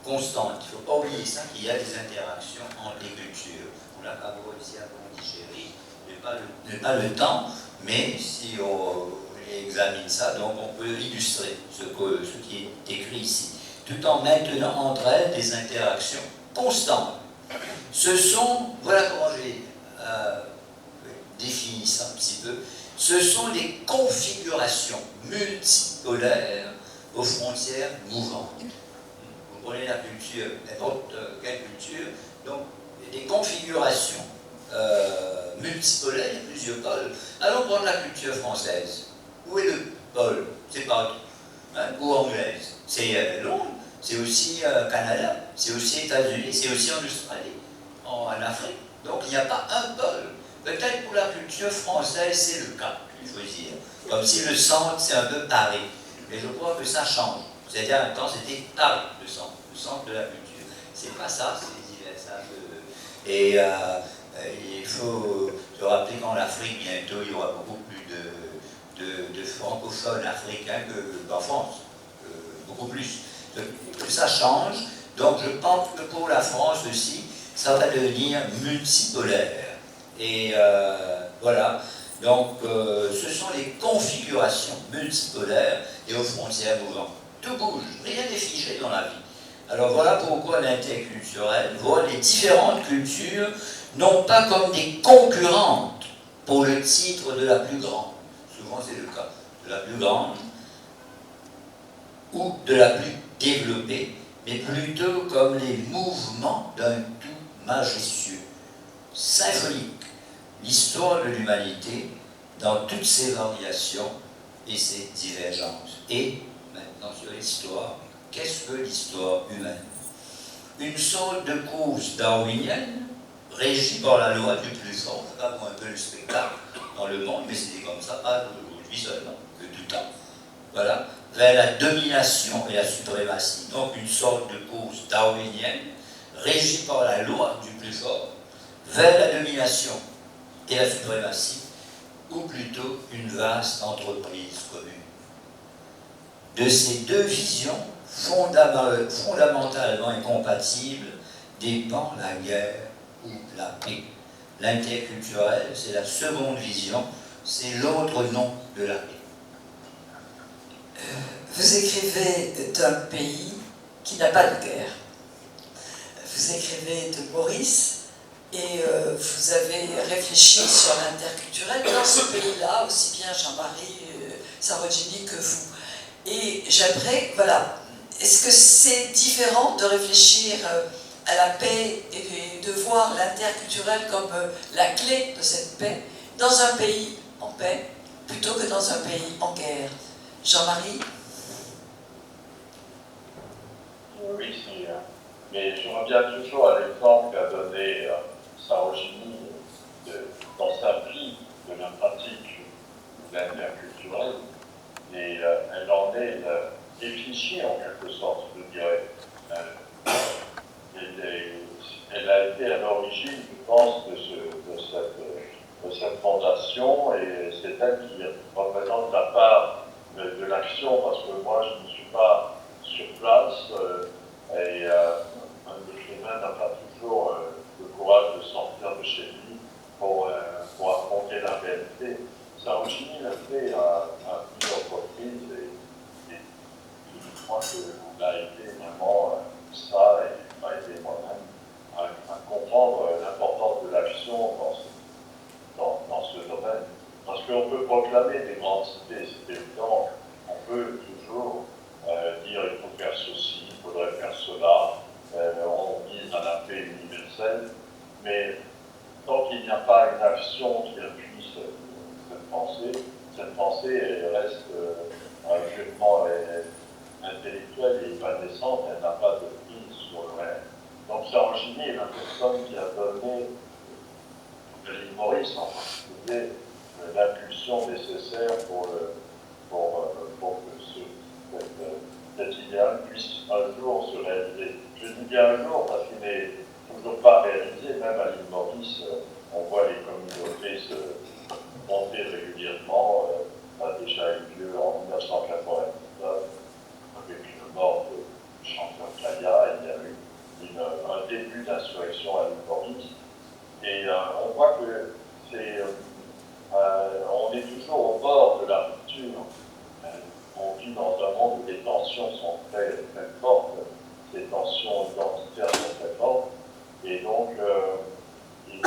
constantes. Il ne faut pas oublier ça, qu'il y a des interactions entre les cultures. On l'a pas aussi à Pondichéry, pas le temps, mais si on examine ça, donc on peut illustrer ce qui est écrit ici, tout en maintenant entre elles des interactions constantes. Ce sont, voilà comment j'ai défini ça un petit peu, ce sont des configurations multipolaires aux frontières mouvantes. Vous prenez la culture, n'importe quelle culture, donc des configurations multipolaires, il y a plusieurs pôles. Allons prendre la culture française. Où est le pôle? C'est partout. Hein? Ou anglaise? C'est Londres, c'est aussi Canada, c'est aussi États-Unis, c'est aussi en Australie, en Afrique. Donc il n'y a pas un pôle. Peut-être pour la culture française, c'est le cas, il faut dire. Comme si le centre, c'est un peu Paris. Mais je crois que ça change. C'est-à-dire, un temps, c'était Paris, le centre de la culture. C'est pas ça, c'est divers. Et il faut se rappeler qu'en Afrique, bientôt, il y aura beaucoup plus de francophones africains qu'en France. Beaucoup plus. Que ça change. Donc, je pense que pour la France aussi, ça va devenir multipolaire. Et voilà. Donc, ce sont les configurations multipolaires et aux frontières mouvantes. Tout bouge, rien n'est figé dans la vie. Alors voilà pourquoi l'interculturel voit les différentes cultures non pas comme des concurrentes pour le titre de la plus grande, souvent c'est le cas, de la plus grande ou de la plus développée, mais plutôt comme les mouvements d'un tout majestueux, symphonique. L'histoire de l'humanité dans toutes ses variations et ses divergences. Et maintenant sur l'histoire, qu'est-ce que l'histoire humaine? Une sorte de cause darwinienne régie par la loi du plus fort. C'est pas un peu le spectacle dans le monde, mais c'était comme ça, pas aujourd'hui seulement, que tout temps. Voilà, vers la domination et la suprématie. Donc une sorte de cause darwinienne régie par la loi du plus fort vers la domination et la suprématie, ou plutôt une vaste entreprise commune. De ces deux visions fondamentalement incompatibles dépend la guerre ou la paix. L'interculturel, c'est la seconde vision, c'est l'autre nom de la paix. Vous écrivez d'un pays qui n'a pas de guerre. Vous écrivez de Maurice. Et vous avez réfléchi sur l'interculturel dans ce pays-là, aussi bien Jean-Marie Sarojini que vous. Et j'aimerais, voilà, est-ce que c'est différent de réfléchir à la paix et de voir l'interculturel comme la clé de cette paix dans un pays en paix plutôt que dans un pays en guerre? Jean-Marie? Oui, mais je reviens toujours à l'exemple qu'a donné Sarojini dans sa vie de la pratique de l'interculturel, et elle en est effigie en quelque sorte, je dirais. l'origine, je pense, de cette fondation, et c'est elle qui représente la part de l'action, parce que moi, je ne suis pas sur place, et un écrivain n'a pas toujours le courage de sortir de chez lui pour affronter la réalité. Sarojini l'a fait à plusieurs reprises, et je crois qu'il a été vraiment ça, et m'a aidé moi-même à comprendre l'importance de l'action dans ce domaine. Parce qu'on peut proclamer des grandes idées, c'est évident, on peut toujours dire il faut faire ceci, il faudrait faire cela, on vise à la paix universelle, mais tant qu'il n'y a pas une action qui appuie cette pensée elle reste purement intellectuelle et évanescente, elle n'a pas de prise sur le réel. Donc Sarojini est la personne qui a donné à l'île Maurice en particulier l'impulsion nécessaire pour que cet idéal puisse un jour se réaliser. Je dis bien un jour parce qu'il n'est toujours pas réalisé, même à l'île Maurice, on voit les communautés se monter régulièrement. Ça a déjà eu lieu en 1999 avec le mort du chanteur Kaya. Il y a eu un début d'insurrection à l'île Maurice. Et on voit que on est toujours au bord de la rupture. On vit dans un monde où les tensions sont très, très fortes, les tensions identitaires sont très fortes, et donc il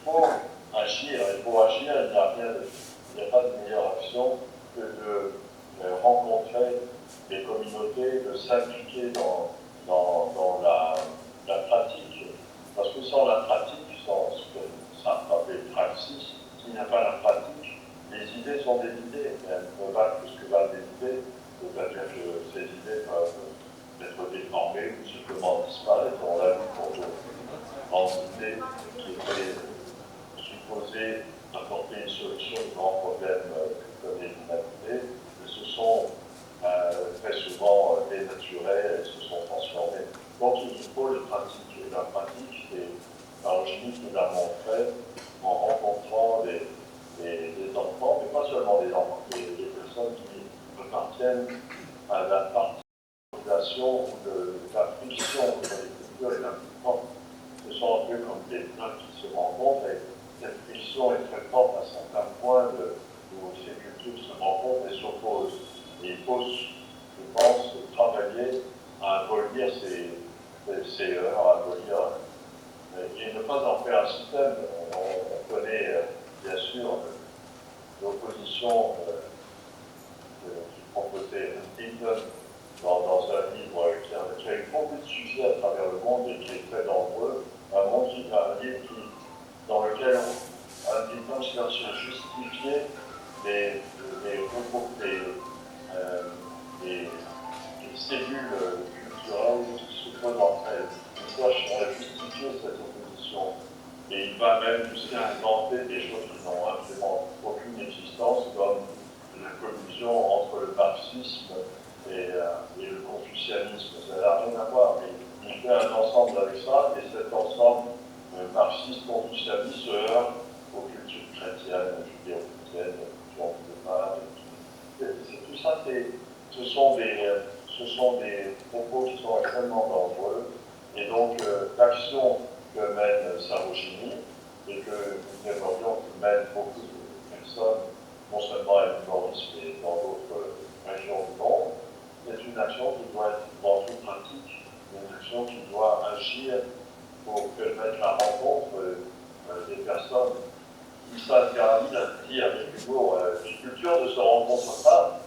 faut agir. Il n'y a pas de meilleure action que de rencontrer les communautés, de s'impliquer dans la pratique. Parce que sans la pratique, sans ce que ça s'appelle praxis, s'il n'y a pas la pratique, les idées sont des idées, mais elles ne valent que ce que valent des idées, c'est-à-dire que ces idées peuvent être déformées ou simplement disparaître. On l'a vu pour d'autres grandes idées qui étaient supposées apporter une solution aux grands problèmes que connaît l'humanité, mais se sont très souvent dénaturées et se sont transformées. Donc il faut le pratiquer. La pratique, c'est Sarojini qui l'a montré en rencontrant des enfants, mais pas seulement des enfants, des personnes qui appartiennent à la partie de la population où la friction entre les cultures est la plus forte. Ce sont un peu comme des plats qui se rencontrent, et cette friction est très forte à certains points où ces cultures se rencontrent et s'opposent. Et il faut, je pense, travailler à abolir ces heures, à abolir et ne pas en faire un système. On connaît bien sûr l'opposition qui proposait Clinton dans un livre qui a eu beaucoup de succès à travers le monde et qui est très dangereux. Un livre dans lequel Clinton cherche à justifier les cellules culturelles qui se posent entre elles. Il cherche à justifier cette opposition. Et il va même jusqu'à inventer des choses qui n'ont absolument aucune existence, comme la collusion entre le marxisme et le confucianisme. Ça n'a rien à voir, mais il fait un ensemble avec ça, et cet ensemble marxiste-confucianiste se heurte aux cultures chrétiennes, judéo-chrétiennes, tout ça, ce sont des propos qui sont extrêmement dangereux. Et donc, l'action que mène Sarojini, et que nous aimerions que mènent beaucoup de personnes, non seulement à l'île Maurice, mais dans d'autres régions du monde, c'est une action qui doit être dans toute pratique, une action qui doit agir pour permettre la rencontre des personnes. Issa Asghari a dit avec humour, une culture ne se rencontre pas.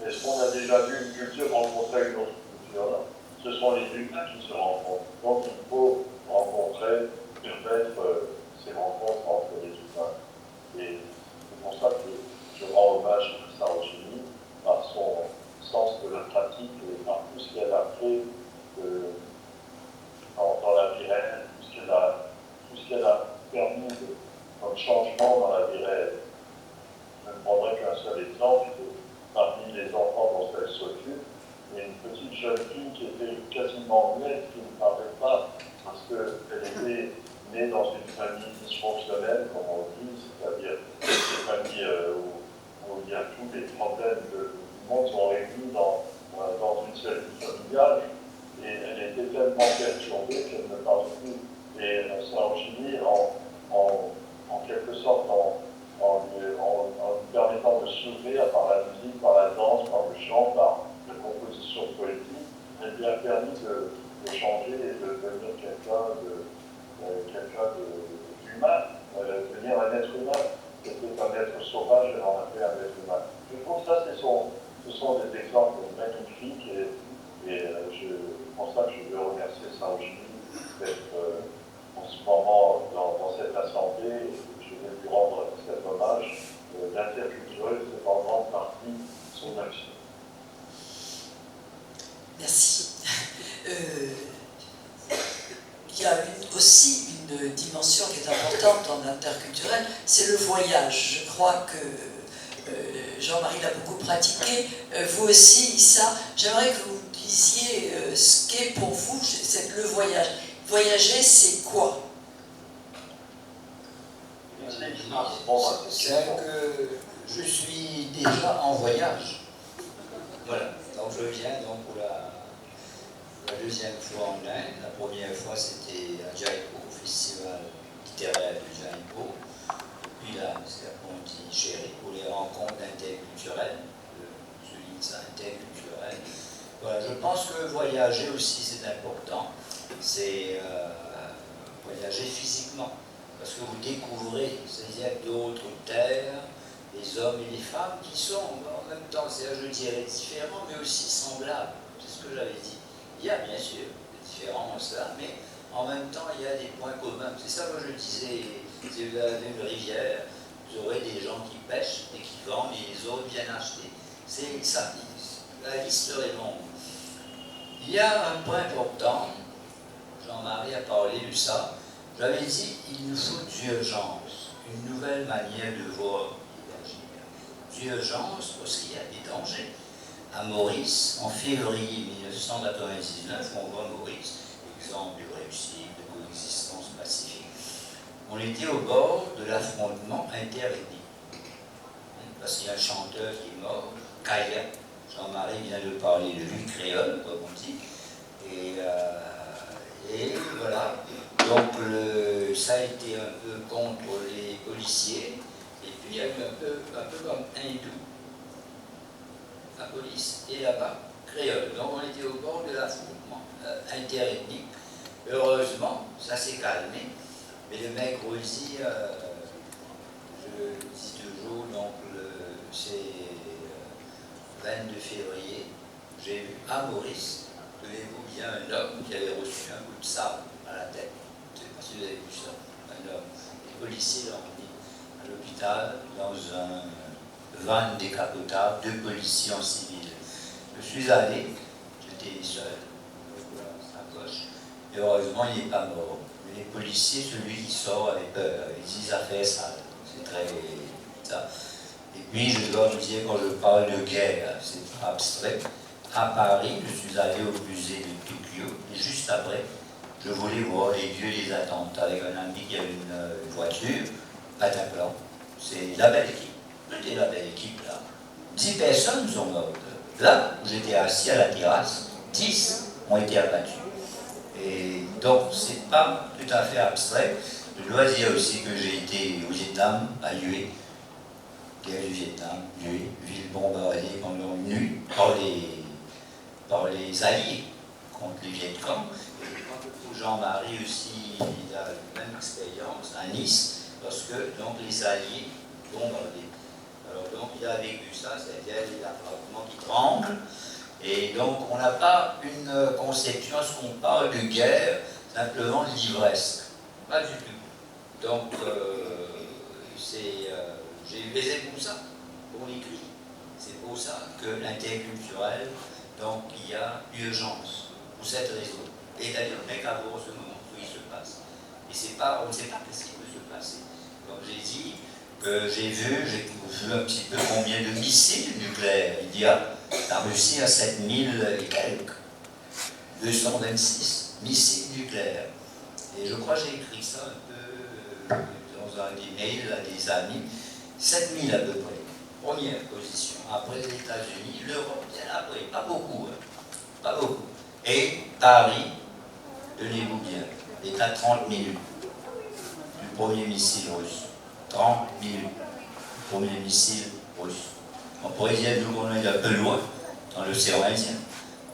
Est-ce qu'on a déjà vu une culture rencontrer une autre culture? Ce sont les humains qui se rencontrent. Donc il faut rencontrer, permettre ces rencontres entre les humains. Et c'est pour ça que je rends hommage à Sarojini par son sens de la pratique et par tout ce qu'elle a fait dans la vie réelle, tout ce qu'elle a permis comme changement dans la vie réelle. Je ne prendrai qu'un seul exemple. Parmi les enfants dont elle s'occupe, il y a une petite jeune fille qui était quasiment muette, qui ne parlait pas, parce qu'elle était né dans une famille dysfonctionnelle, comme on dit, c'est-à-dire une famille où il y a tous les trentaines de monde sont réunis dans une cellule familiale, et elle était tellement perturbée qu'elle ne parlait plus. Et Sarojini, en quelque sorte, en lui permettant de s'ouvrir par la musique, par la danse, par le chant, par la composition poétique, elle lui a permis de changer et de devenir quelqu'un d'humain, devenir un être humain. C'était un être sauvage, elle en a fait un être humain. Je trouve que ça, ce sont des exemples magnifiques, et c'est pour ça que je veux remercier Sarojini d'être en ce moment dans cette assemblée. Je vais lui rendre cet hommage. L'interculturel, c'est en grande partie son action. Merci. Il y a aussi une dimension qui est importante dans l'interculturel, c'est le voyage. Je crois que Jean-Marie l'a beaucoup pratiqué. Vous aussi, Issa, j'aimerais que vous disiez ce qu'est pour vous le voyage. Voyager, c'est quoi? C'est que je suis déjà en voyage. Voilà. Donc je viens donc pour la deuxième fois en Inde. La première fois c'était à Jaipur, au festival littéraire de Jaipur. Puis là, c'est on dit chéri pour les rencontres interculturelles. Je souligne ça, interculturelles. Voilà, je pense que voyager aussi c'est important. C'est voyager physiquement. Parce que vous découvrez, c'est-à-dire d'autres terres, des hommes et des femmes qui sont en même temps, je dirais, différents, mais aussi semblables. C'est ce que j'avais dit. Il y a bien sûr des différences là, mais en même temps, il y a des points communs. C'est ça que je disais, si vous avez une rivière, vous aurez des gens qui pêchent et qui vendent, et les autres viennent acheter. C'est ça, la liste est longue. Il y a un point important, Jean-Marie a parlé de ça. J'avais dit, il nous faut d'urgence, une nouvelle manière de voir et d'agir. D'urgence parce qu'il y a des dangers. À Maurice, en février 1999, on voit Maurice, exemple de réussite, de coexistence pacifique. On était au bord de l'affrontement interethnique. Parce qu'il y a un chanteur qui est mort, Kaya. Jean-Marie vient de parler de lui, créole, comme on dit. Et voilà. Donc ça a été un peu contre les policiers, et puis il y a eu un peu comme hindou, la police, et là-bas, créole. Donc on était au bord de l'affrontement interethnique. Heureusement, ça s'est calmé, mais le mec aussi, je dis toujours, donc c'est 22 février, j'ai vu à Maurice, tenez-vous bien, un homme qui avait reçu un coup de sabre à la tête. Je ne sais pas si vous avez vu ça, un homme. Les policiers l'ont emmené à l'hôpital dans un van décapotable, 2 policiers en civil. Je suis allé, j'étais seul, sa poche, et heureusement il n'est pas mort. Mais les policiers, celui qui sort avait peur, ils disent affaire sale, c'est très ça. Et puis je dois vous dire, quand je parle de guerre, c'est abstrait. À Paris, je suis allé au musée de Tokyo, et juste après, je voulais voir les lieux des attentats avec un ami qui avait une voiture, Bataclan. C'est la belle équipe. C'était la belle équipe là. 10 personnes sont mortes. Là où j'étais assis à la terrasse, 10 ont été abattus. Et donc, c'est pas tout à fait abstrait. Je dois dire aussi que j'ai été au Vietnam, à Hue, guerre du Vietnam, Hue, ville bombardée pendant une nuit par les Alliés contre les Vietcong. Jean-Marie aussi il a la même expérience à Nice, parce que donc, les Alliés bombardés. Alors donc il a vécu ça, c'est-à-dire les appartements qui tremblent, et donc on n'a pas une conception, ce qu'on parle de guerre, simplement de l'ivresse. Pas du tout. Donc j'ai baisé pour ça, pour l'écrit. C'est pour ça que l'interculturel, donc il y a urgence, pour cette raison. Et d'ailleurs, mais qu'à voir ce moment où il se passe. Et c'est pas, on ne sait pas ce qui peut se passer. Donc j'ai dit que j'ai vu un petit peu combien de missiles nucléaires il y a. La Russie a 7000 et quelques. 226 missiles nucléaires. Et je crois que j'ai écrit ça un peu dans un email à des amis. 7000 à peu près. Première position. Après les États-Unis, l'Europe, bien après. Pas beaucoup. Hein. Pas beaucoup. Et Paris, tenez-vous bien, est à 30 minutes du premier missile russe. 30 minutes du premier missile russe. On pourrait dire, nous, on est un peu loin, dans l'océan Indien.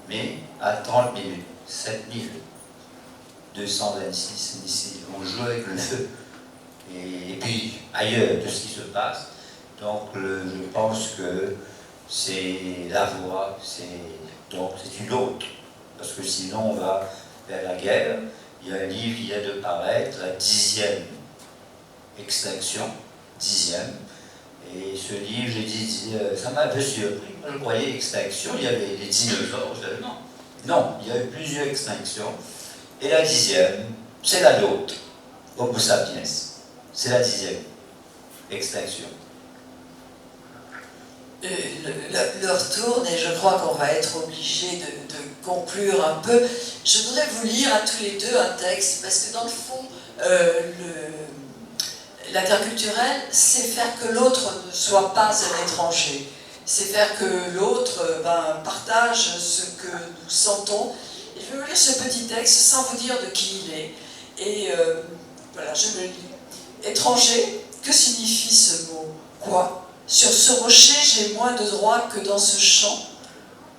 Mais à 30 minutes, 7226 missiles. On joue avec le feu. Et puis ailleurs, tout ce qui se passe. Donc je pense que c'est la voie, donc c'est une autre. Parce que sinon on va vers la guerre. Il y a un livre qui vient de paraître, la 10e extinction, 10e. Et ce livre, j'ai dit, ça m'a un peu surpris. Moi, je croyais extinction, il y avait les dinosaures. Non, il y a eu plusieurs extinctions. Et la 10e, c'est la nôtre, Homo sapiens. C'est la 10e extinction. L'heure tourne et je crois qu'on va être obligé de conclure un peu. Je voudrais vous lire à tous les deux un texte, parce que dans le fond, l'interculturel, c'est faire que l'autre ne soit pas un étranger. C'est faire que l'autre partage ce que nous sentons. Et je vais vous lire ce petit texte sans vous dire de qui il est. Et voilà, je le lis. Étranger, que signifie ce mot? Quoi? Sur ce rocher, j'ai moins de droits que dans ce champ.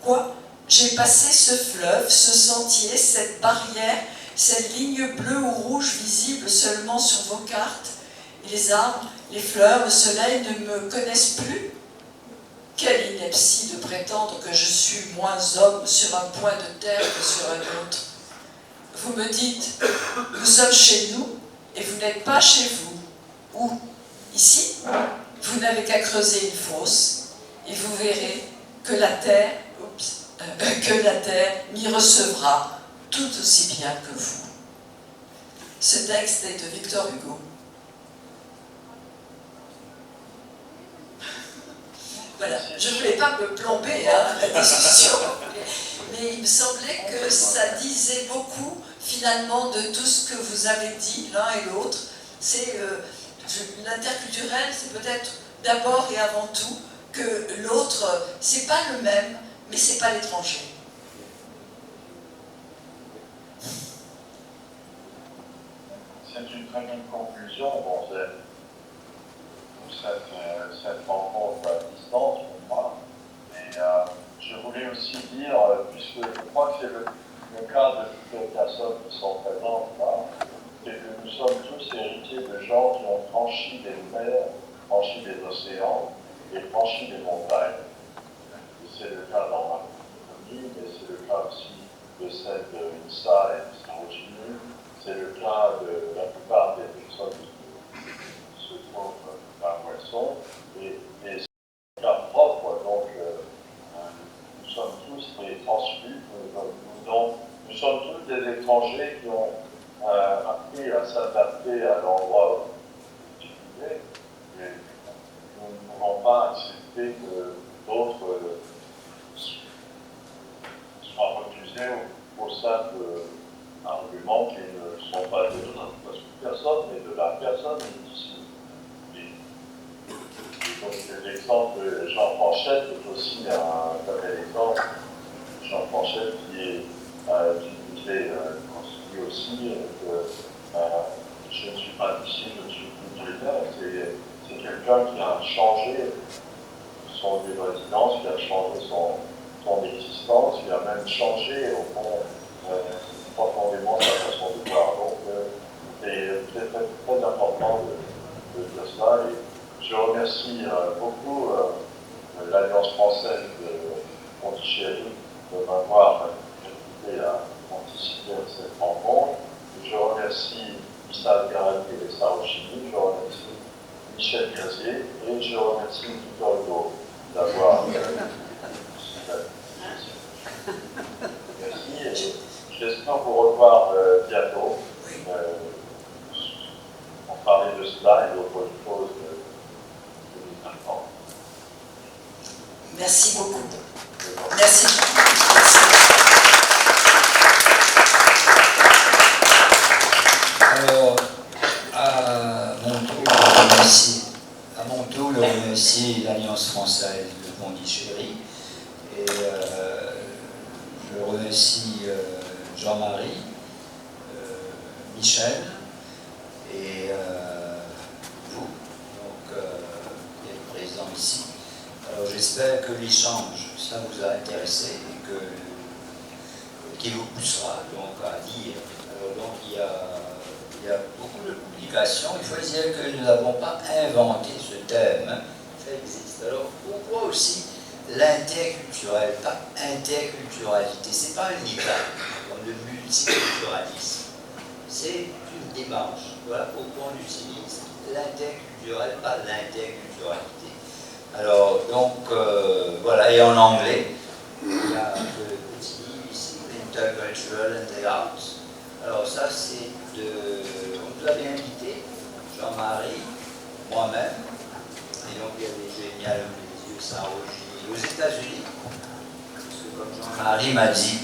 Quoi? J'ai passé ce fleuve, ce sentier, cette barrière, cette ligne bleue ou rouge visible seulement sur vos cartes. Et les arbres, les fleurs, le soleil ne me connaissent plus? Quelle ineptie de prétendre que je suis moins homme sur un point de terre que sur un autre. Vous me dites, nous sommes chez nous, et vous n'êtes pas chez vous. Où? Ici? Vous n'avez qu'à creuser une fosse, et vous verrez que la terre m'y recevra tout aussi bien que vous. Ce texte est de Victor Hugo. Voilà, je ne voulais pas me plomber la discussion, mais il me semblait que ça disait beaucoup finalement de tout ce que vous avez dit l'un et l'autre. C'est l'interculturel, c'est peut-être d'abord et avant tout que l'autre, c'est pas le même, mais c'est pas l'étranger. C'est une très bonne conclusion. Bon, cette rencontre à distance pour moi. Et je voulais aussi dire, puisque je crois que c'est le cas de toutes les personnes qui sont présentes là, c'est que nous sommes tous héritiers de gens qui ont franchi des mers, franchi des océans et franchi des montagnes. Et c'est le cas dans ma famille, mais c'est le cas aussi de celle de Issa et de Sarojini. C'est le cas de la plupart des personnes qui se trouvent à Poisson. Et c'est le cas propre, donc nous sommes tous des transfus, nous sommes tous des étrangers qui ont appris à s'adapter à l'endroit où ils vivaient. Mais nous ne pouvons pas accepter que d'autres soient refusés au simple argument qu'ils ne sont pas de notre personne, mais de la personne ici. Donc l'exemple de Jean Franchette est aussi un bel exemple. Jean Franchette qui disait aussi que je ne suis pas d'ici, je ne suis plus de là. C'est quelqu'un qui a changé son lieu de résidence, qui a changé son existence, qui a même changé au fond profondément sa façon de voir. Donc c'est très, très, très important de dire cela. Et je remercie beaucoup l'Alliance française de Pondichéry de m'avoir invité à participer à cette rencontre. Je remercie Issa Al-Gharani et Sarojini, je remercie Michel Gazier et je remercie Victor Hugo d'avoir merci et j'espère vous revoir bientôt pour parler de cela et d'autres choses. Merci beaucoup. Merci beaucoup. Merci. à mon tour, je remercie l'Alliance française de Pondichéry et je remercie Jean-Marie, Michel et vous, donc, qui êtes présents ici. Alors j'espère que l'échange, ça vous a intéressé et qui vous poussera donc à dire. Alors, donc il y a beaucoup de publications. Il faut dire que nous n'avons pas inventé ce thème. Hein. Ça existe. Alors pourquoi aussi l'interculturel, pas interculturalité? C'est pas un État comme le multiculturalisme. C'est une démarche. Voilà pourquoi on utilise l'interculturel, pas l'interculturalité. Alors, donc, voilà, et en anglais, il y a le petit livre ici, Intercultural and the Arts. Alors, ça, c'est on nous avait invité, Jean-Marie, moi-même, et donc il y avait Génial, les yeux Saint-Roger, aux États-Unis, parce que comme Jean-Marie m'a dit,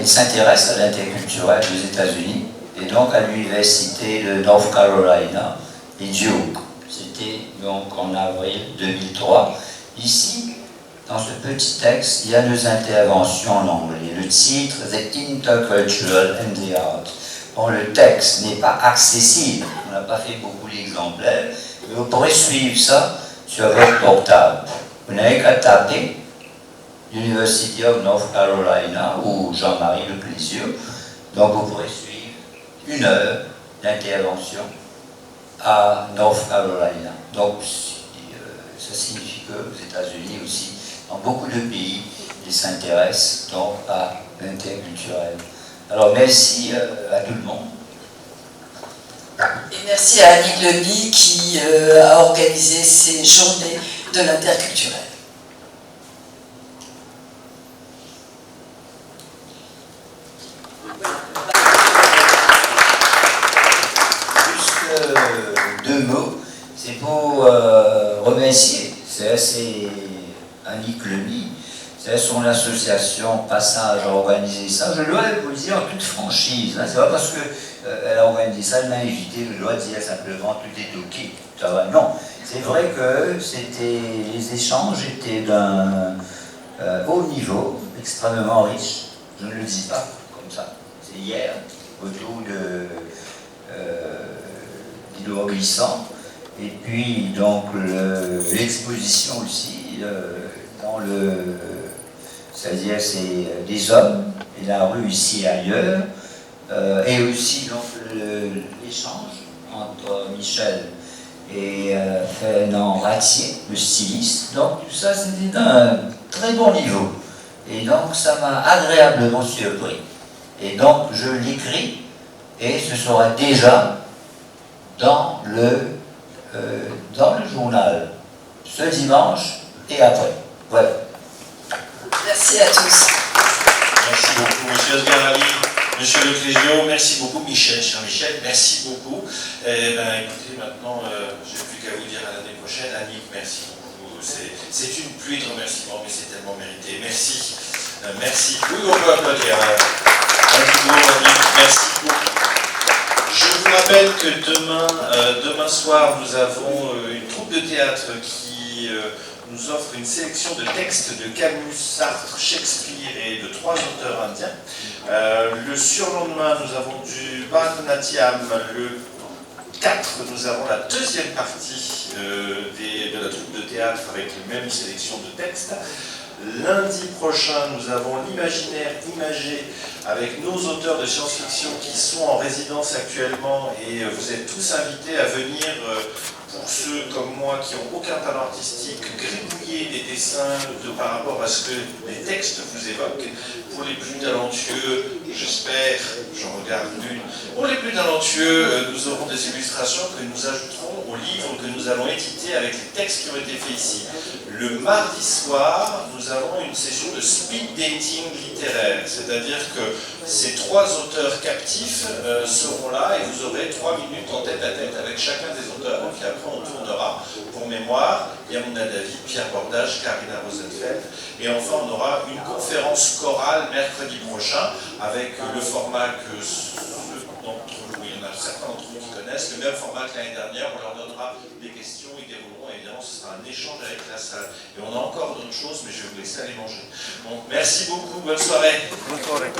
il s'intéresse à l'interculturel aux États-Unis, et donc à l'université de North Carolina et Duke. C'était donc en avril 2003. Ici, dans ce petit texte, il y a deux interventions en anglais. Le titre, The Intercultural and the Art. Bon, le texte n'est pas accessible, on n'a pas fait beaucoup d'exemplaires, mais vous pourrez suivre ça sur votre portable. Vous n'avez qu'à taper University of North Carolina ou Jean-Marie Le Plézieux. Donc vous pourrez suivre 1 heure d'intervention à North Carolina. Donc ça signifie qu'aux États-Unis aussi, dans beaucoup de pays, ils s'intéressent donc à l'interculturel. Alors merci à tout le monde. Et merci à Annick Lemie qui a organisé ces journées de l'interculturel. Juste 2 mots, c'est pour remercier, c'est Annick Lemie, c'est son association Passage a organisé ça. Je dois vous le dire en toute franchise, hein, c'est pas parce qu'elle a organisé ça, elle m'a invité, je dois dire simplement tout est ok, ça va. Non, c'est vrai que les échanges étaient d'un haut niveau, extrêmement riche. Je ne le dis pas comme ça. C'est hier, autour d'îlots glissants. Et puis donc l'exposition aussi c'est-à-dire c'est des hommes et la rue ici et ailleurs, et aussi donc l'échange entre Michel et Fernand Ratier, le styliste. Donc tout ça c'était d'un très bon niveau. Et donc ça m'a agréablement surpris. Et donc je l'écris et ce sera déjà dans le journal ce dimanche et après. Voilà. Merci à tous. Merci beaucoup, monsieur Asgarali, monsieur Le Clésio, merci beaucoup, Michel, cher Michel, merci beaucoup. Eh bien, écoutez, maintenant, je n'ai plus qu'à vous dire à l'année prochaine. Annick, merci beaucoup. C'est une pluie de remerciements, mais c'est tellement mérité. Merci. Merci. Oui, on peut applaudir. Merci beaucoup. Je vous rappelle que demain soir, nous avons une troupe de théâtre qui nous offre une sélection de textes de Camus, Sartre, Shakespeare et de 3 auteurs indiens. Le surlendemain, nous avons du Bharatanatyam. Le 4, nous avons la deuxième partie de la troupe de théâtre avec les mêmes sélections de textes. Lundi prochain, nous avons l'imaginaire imagé avec nos auteurs de science-fiction qui sont en résidence actuellement, et vous êtes tous invités à venir, pour ceux comme moi qui n'ont aucun talent artistique, gribouiller des dessins par rapport à ce que les textes vous évoquent. Pour les plus talentueux, j'espère, j'en regarde une, pour les plus talentueux, nous aurons des illustrations que nous ajouterons au livre que nous allons éditer avec les textes qui ont été faits ici. Le mardi soir, nous avons une session de speed dating littéraire, c'est-à-dire que ces 3 auteurs captifs seront là et vous aurez 3 minutes en tête à tête avec chacun des auteurs, et puis après on tournera pour mémoire Yamuna David, Pierre Bordage, Karina Rosenfeld, et enfin on aura une conférence chorale mercredi prochain avec le format que ceux d'entre vous, il y en a certains d'entre vous me connaissent, le même format que l'année dernière, on leur donnera des questions, ils dérouleront, et évidemment ce sera un échange avec la salle. Et on a encore d'autres choses, mais je vais vous laisser aller manger. Bon, merci beaucoup, bonne soirée. Bonne soirée.